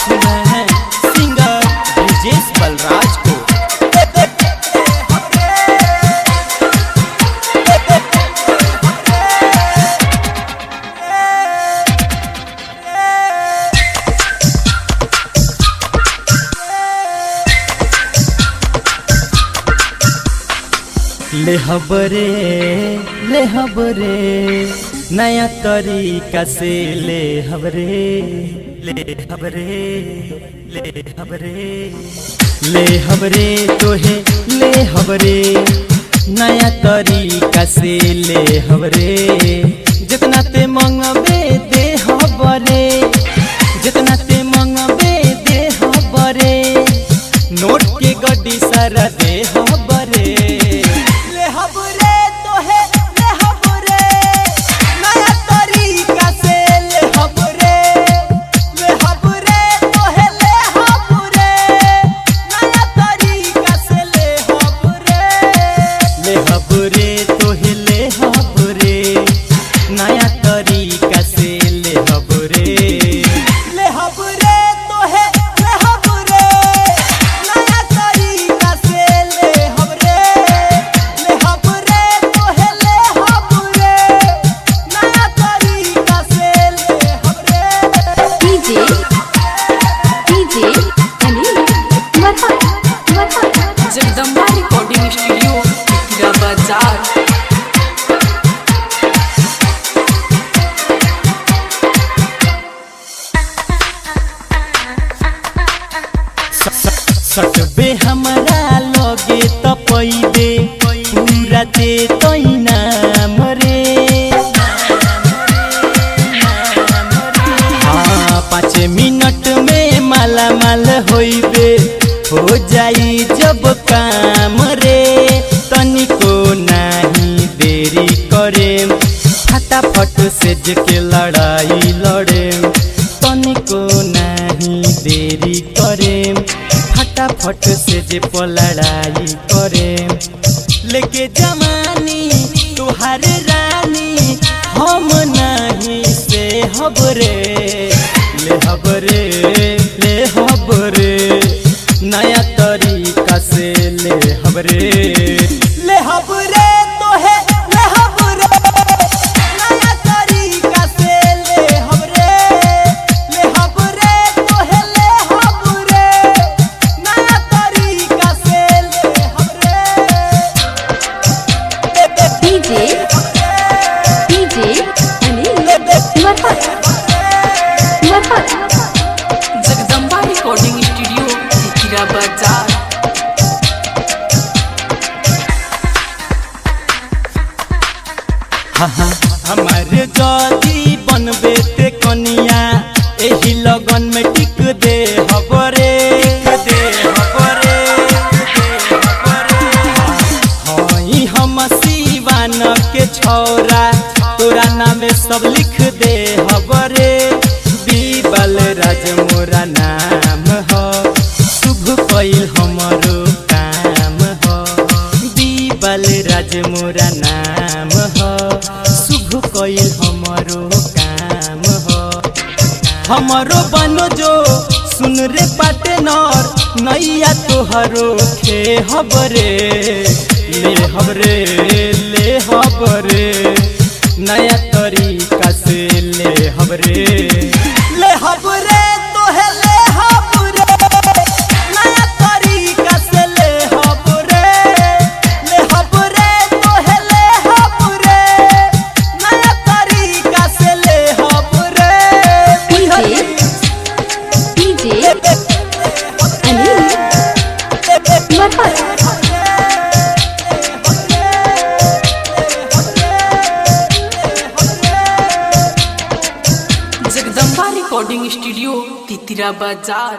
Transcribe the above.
सुन रहे हैं सिंगर ब्रिजेश बलराज को। ले हबरे नया तरीका से ले हबरे तोहे ले हबरे नया तरीका से ले हबरे। जितना ते मंगबे दे हबरे, जितना ते मंगबे दे हबरे। नोट के गड्डी सारा दे हबरे। जगदम्बा रिकॉर्डिंग स्टूडियो तितरा बाजार। सटबे हमरा लगे त पैबे पूरा ते तैना मरे। 5 मिनट में माला माल होइबे हो जाई जब काम रे। तनिको नहीं देरी करे फटाफट से के लड़ाई लड़े। तनिको नहीं देरी करे फटाफट से जे लड़ाई करे। लेके जमानी तुहारे रानी हम नहीं से हबरे। ले हबरे नया तरीका से ले हबरे। तोहे ले हबरे नया तरीका से ले हबरे। तोहे ले हबरे नया तरीका से ले हबरे। जगदम्बा रिकॉर्डिंग स्टूडियो तितरा बाजार। हमारे जदी बनबे ते कनिया एही लगन में टिक दे हबरे। हई हम सिवान के छौरा तोरा नामे सब लिख दे हबरे। बीबल राज मोरा नाम हो शुभ कइल हमरो काम हो। बीबल राज मोरा नाम हो शुभ कइल हमरो काम हो। हमरो बनो जो सुन रे पार्टनर नैया तोहरो खे हबरे। ले हबरे नया तरीका से ले हबरे। तोहे ले हबरे नया तरीका से ले हबरे। तोहे ले हबरे नया तरीका से ले हबरे। जगदम्बा रिकॉर्डिंग स्टूडियो तितरा बाजार।